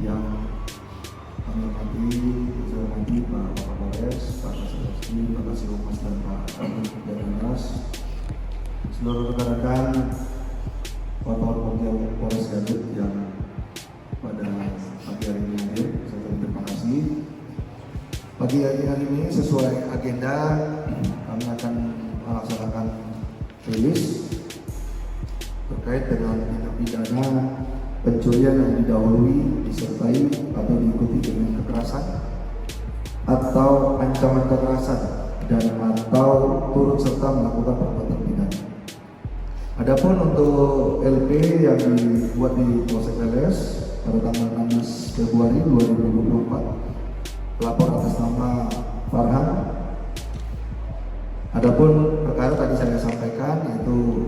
yang kami hormati, saya hormati Pak Kapolres, Pak Kasih Pak Kasih Humas dan Pak Jaminas, seluruh rekan-rekan Polres Garut yang pada pagi hari ini hadir, saya ucapkan terima kasih. Pagi hari ini sesuai agenda kami akan melaksanakan rilis terkait dengan tindak pidana pencurian yang didahului, disertai atau diikuti dengan kekerasan atau ancaman kekerasan dan atau turut serta melakukan perbuatan pidana. Adapun untuk LP yang dibuat di Polsek Leles pada tanggal 16 Februari 2024, pelapor atas nama Farhan. Adapun perkara tadi saya sampaikan yaitu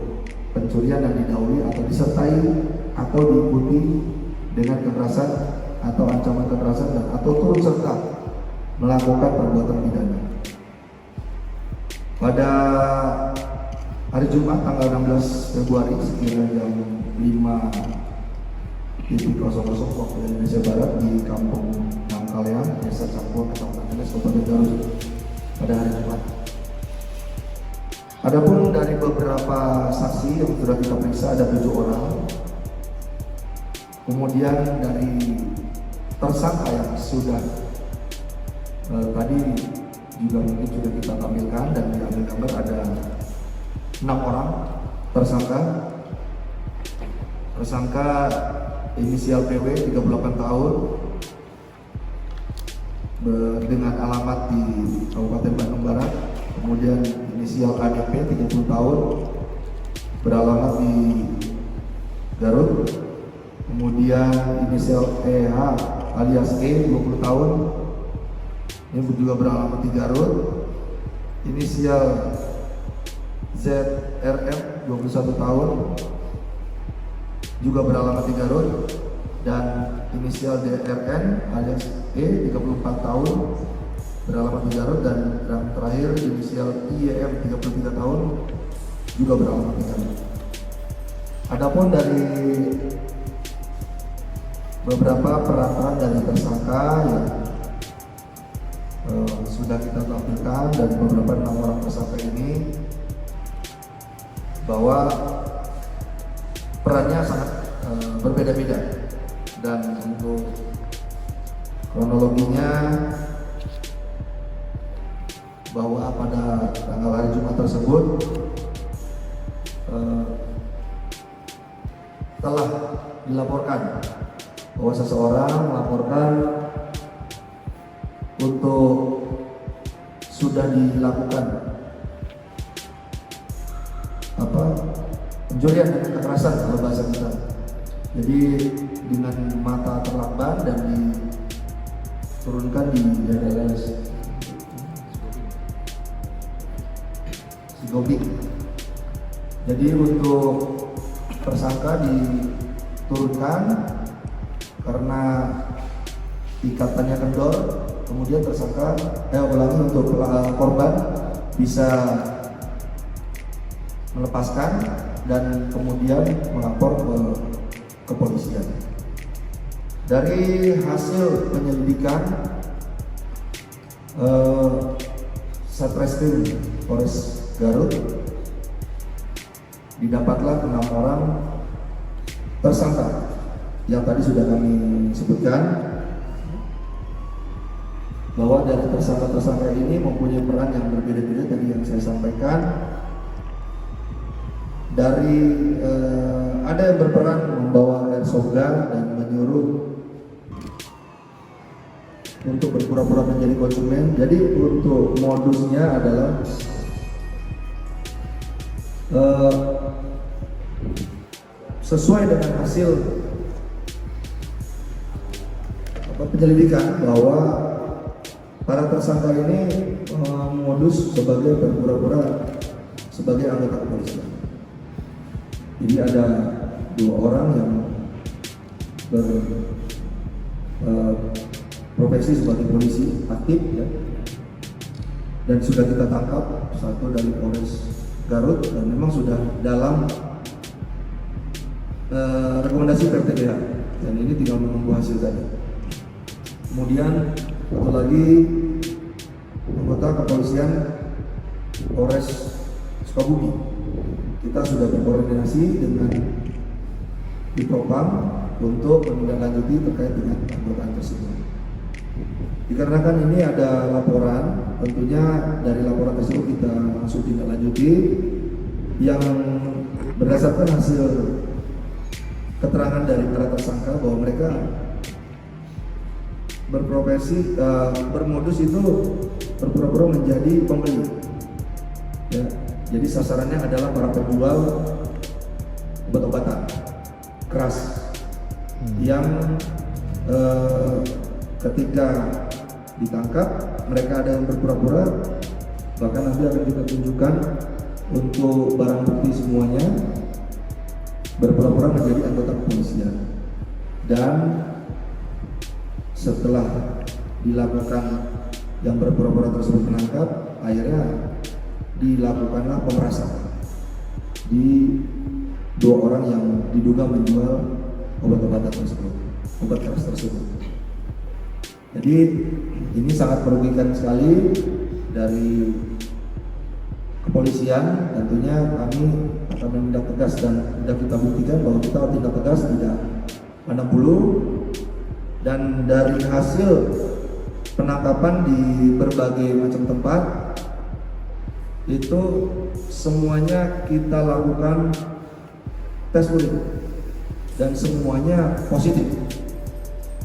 pencurian yang didahului atau disertai atau diikuti dengan kekerasan atau ancaman kekerasan dan atau turut serta melakukan perbuatan pidana. Pada hari Jumat tanggal 16 Februari sekira jam 5.00 waktu Indonesia Barat di Kampung Nangkalean, Desa Cangkuang, Kecamatan Leles, Kabupaten Garut pada hari Jumat. Adapun dari beberapa saksi yang sudah kita periksa ada 7 orang. Kemudian dari tersangka yang sudah tadi juga mungkin sudah kita tampilkan dan diambil gambar ada 6 orang tersangka. Tersangka inisial PW 38 tahun dengan alamat di Kabupaten Bandung Barat. Kemudian inisial ADP 30 tahun beralamat di Garut. Kemudian inisial EH alias E 20 tahun ini juga beralamat di Garut. Inisial ZRM 21 tahun juga beralamat di Garut, dan inisial DRN alias E 34 tahun beralamat di Garut, dan yang terakhir inisial IEM 33 tahun juga beralamat di Garut. Adapun dari beberapa peran dari tersangka yang sudah kita tampilkan dan beberapa 6 orang tersangka ini, bahwa perannya sangat berbeda-beda, dan untuk kronologinya bahwa pada tanggal hari Jumat tersebut telah dilaporkan bahwa seseorang melaporkan untuk sudah dilakukan pencurian dengan kekerasan kalau bahasa kita. Jadi dengan mata terlakban dan diturunkan di daerah Sigobik. Jadi untuk tersangka diturunkan karena ikatannya kendor. Kemudian tersangka untuk korban bisa melepaskan dan kemudian melapor ke kepolisian. Dari hasil penyelidikan Satreskrim Polres Garut, didapatlah 6 orang tersangka yang tadi sudah kami sebutkan, bahwa dari tersangka-tersangka ini mempunyai peran yang berbeda-beda tadi yang saya sampaikan. Dari ada yang berperan membawa airsoft gun dan menyuruh untuk berpura-pura menjadi konsumen. Jadi untuk modusnya adalah sesuai dengan hasil penyelidikan bahwa para tersangka ini modus sebagai berpura-pura sebagai anggota kepolisian. Jadi ada 2 orang yang berprofesi sebagai polisi aktif ya, dan sudah kita tangkap satu dari Polres Garut dan memang sudah dalam rekomendasi PPDH. dan ini tinggal menunggu hasil tadi. Kemudian satu lagi anggota kepolisian Polres Sukabumi, kita sudah berkoordinasi dengan Ditpopam untuk menindaklanjuti terkait dengan anggota tersebut. Dikarenakan ini ada laporan, tentunya dari laporan tersebut kita langsung tindak lanjuti yang berdasarkan hasil keterangan dari para tersangka bahwa mereka berprofesi bermodus itu berpura-pura menjadi pembeli. Ya, jadi sasarannya adalah para penjual obat-obatan keras yang ketika ditangkap mereka ada yang berpura-pura, bahkan nanti akan kita tunjukkan untuk barang bukti semuanya berpura-pura menjadi anggota kepolisian. Dan setelah dilakukan yang berpura-pura tersebut menangkap, akhirnya dilakukanlah pemerasan di 2 orang yang diduga menjual obat-obatan tersebut, obat keras tersebut. Jadi ini sangat merugikan sekali dari kepolisian. Tentunya kami akan menindak tegas dan sudah kita buktikan bahwa kita tindak tegas, tidak pandang bulu. Dan dari hasil penangkapan di berbagai macam tempat itu semuanya kita lakukan tes urin dan semuanya positif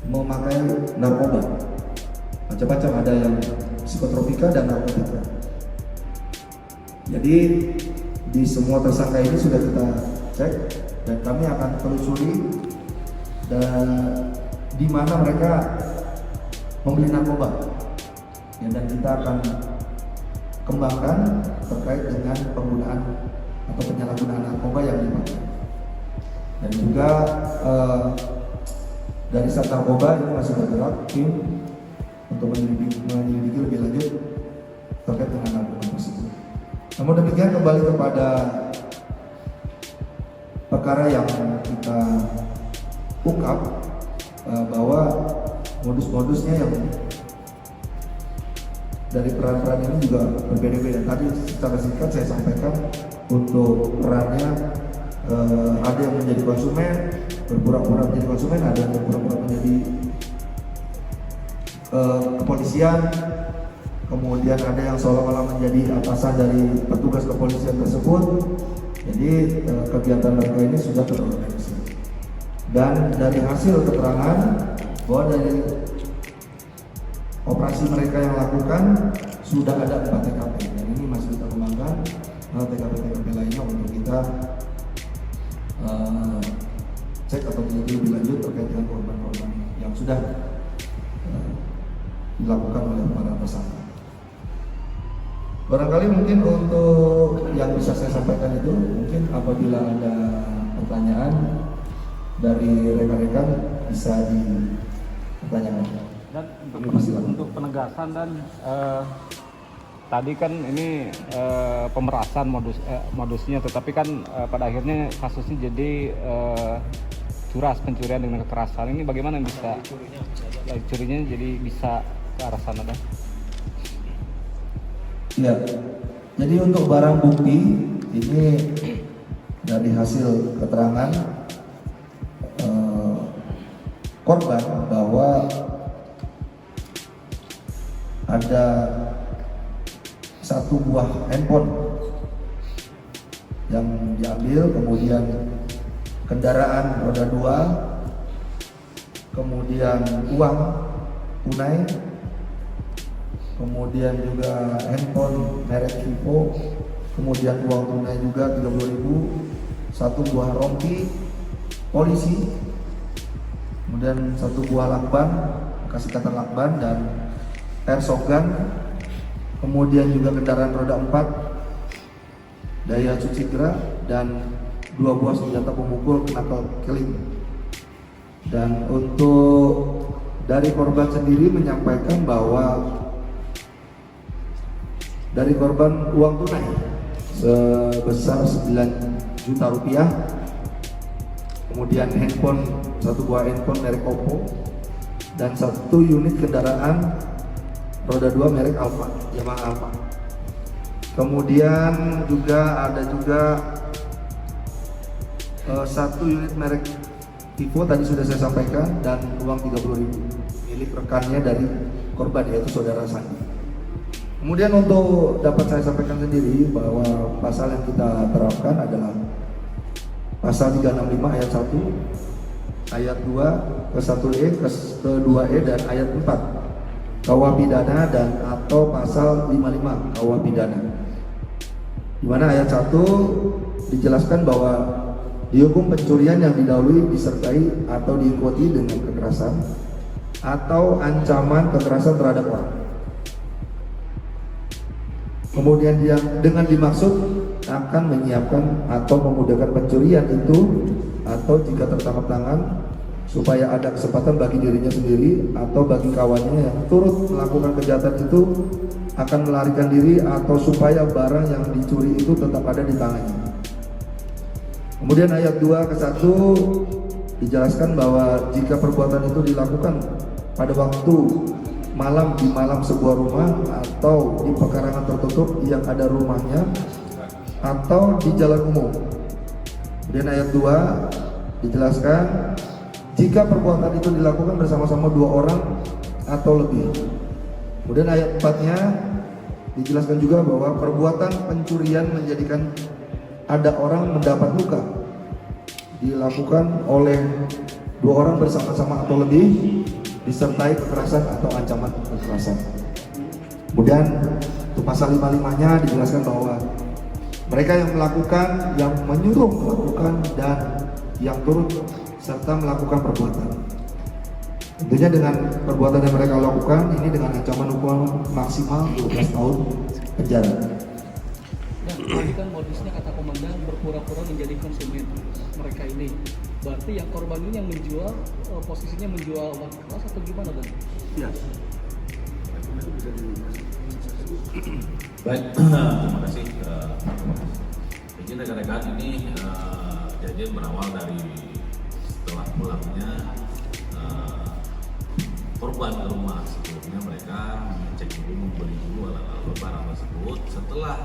memakai narkoba macam-macam, ada yang psikotropika dan narkotika. Jadi di semua tersangka ini sudah kita cek dan kami akan telusuri dan di mana mereka membeli narkoba ya, dan kita akan kembangkan terkait dengan penggunaan atau penyalahgunaan narkoba yang dipakai. Dan juga dari Sat Narkoba ini masih bergerak tim untuk menyelidiki lebih lanjut terkait dengan narkoba tersebut. Namun demikian, kembali kepada perkara yang kita ungkap bahwa modus-modusnya yang dari peran-peran ini juga berbeda-beda. Tadi secara singkat saya sampaikan untuk perannya ada yang menjadi konsumen, berpura-pura menjadi konsumen, ada yang berpura-pura menjadi kepolisian, kemudian ada yang seolah-olah menjadi atasan dari petugas kepolisian tersebut. Jadi kegiatan mereka ini sudah terorganisir. Dan dari hasil keterangan bahwa dari operasi mereka yang lakukan sudah ada 4 TKP, dan ini masih kita kembangkan TKP-TKP lainnya untuk kita cek atau lebih lanjut terkait dengan korban-korban yang sudah dilakukan oleh para tersangka. Barangkali mungkin untuk yang bisa saya sampaikan itu, mungkin apabila ada pertanyaan dari rekan-rekan bisa dipertanyakan. Dan untuk penegasan dan tadi kan ini pemerasan modusnya, tetapi kan pada akhirnya kasusnya jadi curas pencurian dengan kekerasan. Ini bagaimana bisa curinya jadi bisa ke arah sana dan? Ya, jadi untuk barang bukti ini dari hasil keterangan korban bahwa ada 1 buah handphone yang diambil, kemudian kendaraan roda 2, kemudian uang tunai, kemudian juga handphone merek Vivo, kemudian uang tunai juga 30.000, 1 buah rompi polisi, kemudian 1 buah lakban, bekas ikatan lakban dan airsoft gun, kemudian juga kendaraan roda 4 Daihatsu Citra dan 2 buah senjata pemukul knuckle killing. Dan untuk dari korban sendiri menyampaikan bahwa dari korban uang tunai sebesar 9 juta rupiah kemudian satu buah handphone merek Oppo, dan 1 unit kendaraan roda 2 merek Yamaha Alfa. Kemudian ada juga 1 unit merek Vivo tadi sudah saya sampaikan, dan uang 30.000 milik rekannya dari korban, yaitu saudara Sandi. Kemudian untuk dapat saya sampaikan sendiri bahwa pasal yang kita terapkan adalah pasal 365 ayat 1, ayat 2, ke 1E, ke 2E, dan ayat 4 KUH pidana, dan atau pasal 55 KUH pidana, di mana ayat 1 dijelaskan bahwa dihukum pencurian yang didahului disertai atau diikuti dengan kekerasan atau ancaman kekerasan terhadap orang. Kemudian yang dengan dimaksud akan menyiapkan atau memudahkan pencurian itu, atau jika tertangkap tangan supaya ada kesempatan bagi dirinya sendiri atau bagi kawannya yang turut melakukan kejahatan itu akan melarikan diri, atau supaya barang yang dicuri itu tetap ada di tangannya. Kemudian ayat 2 ke 1 dijelaskan bahwa jika perbuatan itu dilakukan pada waktu malam, di malam sebuah rumah atau di pekarangan tertutup yang ada rumahnya, atau di jalan umum. Kemudian ayat 2 dijelaskan jika perbuatan itu dilakukan bersama-sama 2 orang atau lebih. Kemudian ayat 4-nya dijelaskan juga bahwa perbuatan pencurian menjadikan ada orang mendapat luka dilakukan oleh 2 orang bersama-sama atau lebih, disertai kekerasan atau ancaman kekerasan. Kemudian untuk pasal 55-nya dijelaskan bahwa mereka yang melakukan, yang menyuruh melakukan, dan yang turut serta melakukan perbuatan. Tentunya dengan perbuatan yang mereka lakukan ini dengan ancaman hukuman maksimal 12 tahun penjara. Tadi kan modusnya kata komandan berpura-pura menjadi konsumen mereka ini. Berarti yang korban ini yang menjual, posisinya menjual obat keras atau gimana, Bang? Ya. Baik, terima kasih. Izin rekan-rekan, ini kejadian berawal dari setelah pulangnya korban ke rumah. Sebelumnya mereka mengecek dulu, membeli dulu alat-alat barang tersebut. Setelah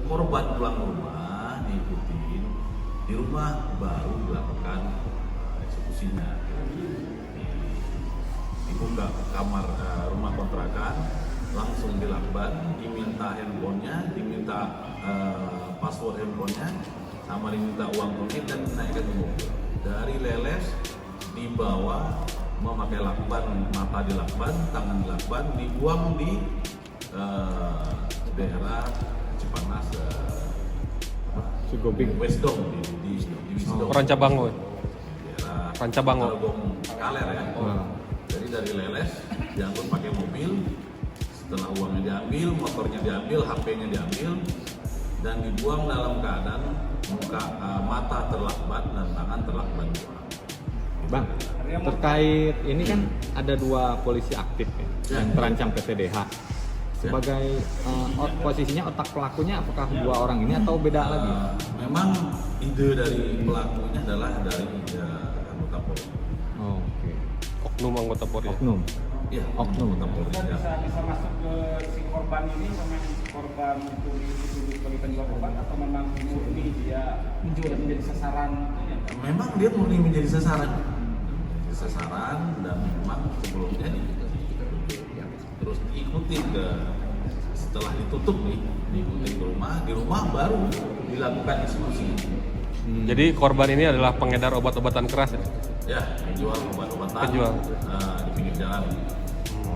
korban pulang ke rumah, diikutin di rumah, baru dilakukan eksekusinya. Dibuka kamar rumah kontrakan, langsung dilakban, diminta handphonenya, diminta password handphonenya, sama diminta uang tunai dan dinaikkan ke mobil. Dari Leles dibawa, memakai lakban, mata dilakban, tangan dilakban, dibuang di daerah Cipanas, Sugobing, Westdom di Wisdom. Rancabango. Daerah Rancabango. Tarogong Kaler ya. Jadi dari Leles diangkut pakai mobil. Setelah uangnya diambil, motornya diambil, HP-nya diambil, dan dibuang dalam keadaan mata terlakban dan tangan terlakban. Bang, terkait ini kan ada 2 polisi aktif ya, yang terancam PTDH. Sebagai posisinya otak pelakunya apakah 2 orang ini atau beda lagi? Memang ide dari pelakunya adalah dari anggota Polri. Oh, oke. Oknum anggota Polri. Oknum. Iya, Oknum. anggota Polri. Ya. Bisa masuk ke si korban ini, memang korban itu dituduh sebagai penjual obat atau memang murni dia menjadi sasaran? Memang dia murni menjadi sasaran. Dan memang sebelumnya terus diikuti ke, setelah ditutup nih, diikuti ke rumah, di rumah baru dilakukan eksekusi. Jadi korban ini adalah pengedar obat-obatan keras ya? Ya, menjual obat-obatan Penjual. Di pinggir jalan.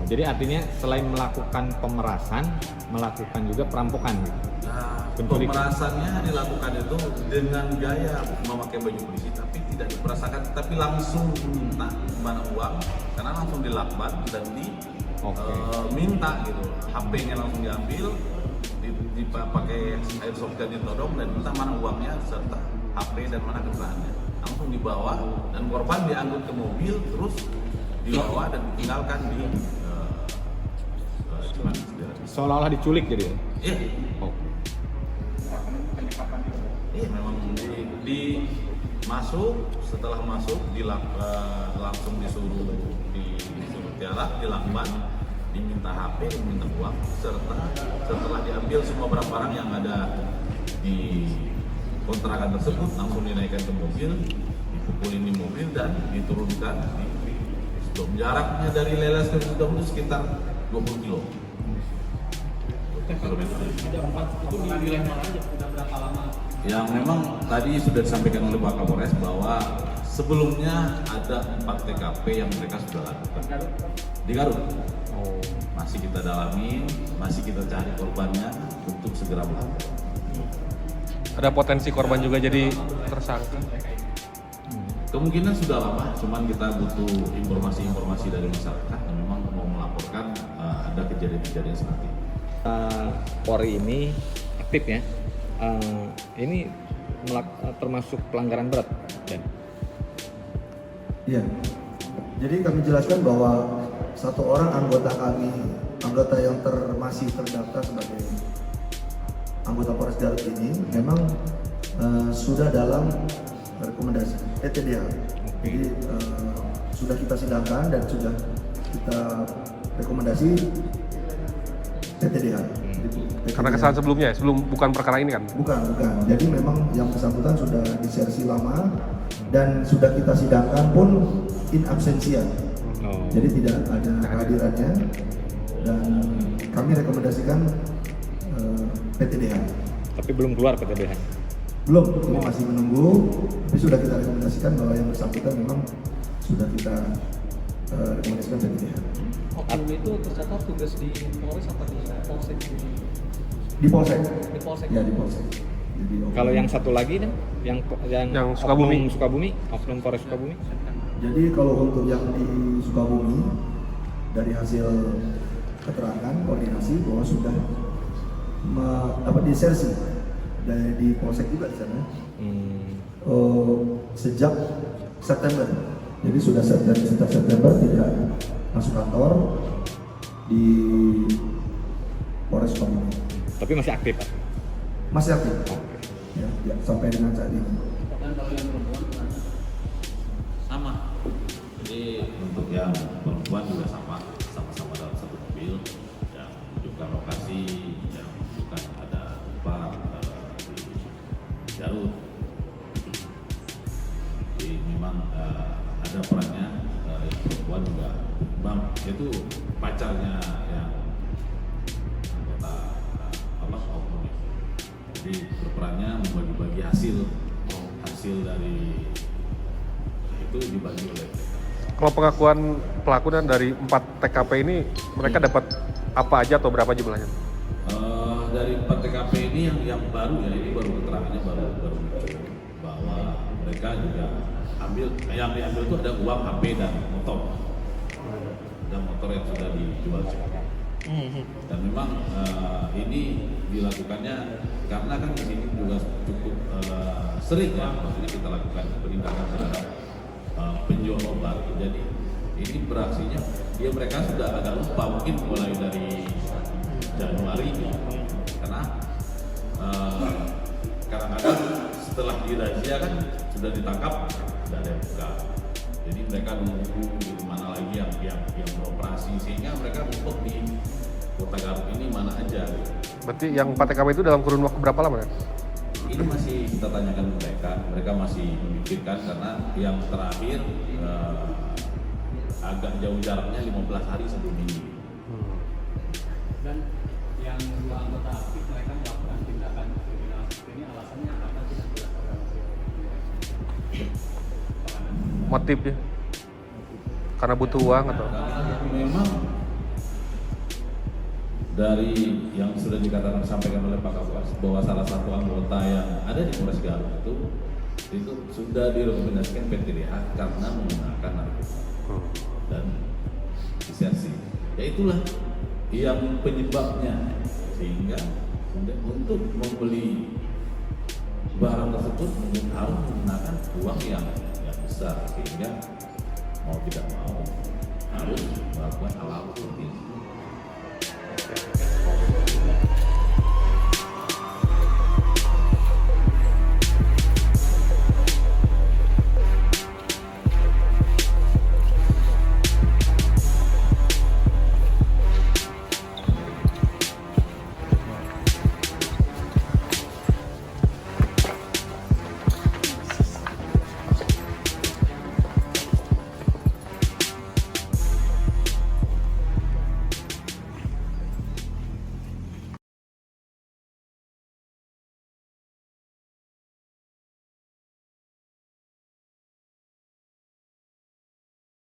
Jadi artinya selain melakukan pemerasan, melakukan juga perampokan gitu. Nah, Penculikan. pemerasannya dilakukan itu dengan gaya memakai baju polisi, tapi tidak diperasakan, tapi langsung minta mana uang, karena langsung dilakban dan minta gitu. HP-nya langsung diambil, dipakai airsoft gun ditodong dan minta mana uangnya serta HP dan mana kendaraannya. Langsung dibawa dan korban diangkut ke mobil, terus dibawa dan ditinggalkan di Seolah-olah diculik jadi ya? Iya. Oke. Iya, memang di masuk setelah masuk langsung disuruh tiarap, dilakban, diminta HP, diminta uang, serta setelah diambil semua barang-barang yang ada di kontrakan tersebut langsung dinaikkan ke mobil, dipukulin di mobil dan diturunkan di stop. Jaraknya dari Leles ke Wisdom itu sekitar 20 kilo. Ada 4 itu di wilayah mana aja? Udah berapa lama? Yang memang tadi sudah disampaikan oleh Pak Kapolres bahwa sebelumnya ada 4 TKP yang mereka sudah lakukan di Garut. Masih kita dalami, masih kita cari korbannya untuk segera melapor. Ada potensi korban juga jadi tersangka. Kemungkinan sudah lama, cuman kita butuh informasi-informasi dari masyarakat yang memang mau melaporkan ada kejadian-kejadian seperti ini. Polri ini aktif ya. Ini termasuk pelanggaran berat, Dan. Iya. Jadi kami jelaskan bahwa satu orang anggota yang masih terdaftar sebagai anggota Polres Garut ini memang sudah dalam rekomendasi PTDH. Jadi sudah kita sidangkan dan sudah kita rekomendasi PTDH. Karena kesalahan sebelumnya, bukan perkara ini kan? Bukan. Jadi memang yang bersangkutan sudah disersi lama dan sudah kita sidangkan pun in absentia. Jadi tidak ada kehadirannya dan kami rekomendasikan PTDH. Tapi belum keluar PTDH. Belum, ini masih menunggu. Tapi sudah kita rekomendasikan bahwa yang bersangkutan memang sudah kita rekomendasikan PTDH. Oknum itu tercatat tugas di Polres apa di Polsek? Di Polsek. Di Polsek. Ya, di Polsek. Jadi, Kalau yang satu lagi nih, yang Sukabumi. Oknum Polres Sukabumi. Jadi kalau untuk yang di Sukabumi dari hasil keterangan koordinasi bahwa sudah disersi di Polsek juga di sana sejak September. Jadi sudah sejak September tidak masuk kantor di Polres Sukabumi. Tapi masih aktif, Pak? Masih aktif. Ya, sampai dengan saat ini. Dan kalau yang perempuan Sama. Jadi untuk yang perempuan juga sama dalam satu mobil yang menunjukkan lokasi yang menunjukkan ada tempat di Garut. Jadi memang ada perannya yang perempuan juga. Itu pacarnya yang anggota oknum. Jadi berperannya membagi-bagi hasil dari itu dibagi oleh mereka. Kalau pengakuan pelaku dan dari 4 TKP ini, mereka dapat apa aja atau berapa jumlahnya? Dari 4 TKP ini yang baru ya, ini baru keterangannya baru muncul bahwa mereka juga yang diambil itu ada uang, HP dan motor. Dan motor yang sudah dijual cek. Dan memang ini dilakukannya karena kan di sini juga cukup sering ya, maksudnya kita lakukan penindakan terhadap penjual obat. Jadi ini beraksinya mereka sudah agak lupa mungkin mulai dari Januari karena kadang-kadang setelah dirazia kan sudah ditangkap tidak ada yang buka. Jadi mereka menunggu di mana lagi yang beroperasi sehingga mereka untuk di Kota Garut ini mana aja. Berarti yang 4 TKP itu dalam kurun waktu berapa lama ya? Ini masih kita tanyakan mereka masih memikirkan karena yang terakhir agak jauh jaraknya 15 hari sebelum ini. Dan yang dua anggota aktif mereka melakukan tindakan kriminal ini alasannya apa tidak dilakukan? Motifnya? Karena butuh uang atau? Memang dari yang sudah disampaikan oleh Pak Kapolres bahwa salah satu anggota yang ada di Polres Garut itu sudah direkomendasikan PTDH karena menggunakan narkoba dan disersi. Ya itulah yang penyebabnya sehingga untuk membeli barang tersebut harus menggunakan uang yang besar sehingga mau tidak mau harus melakukan hal-hal seperti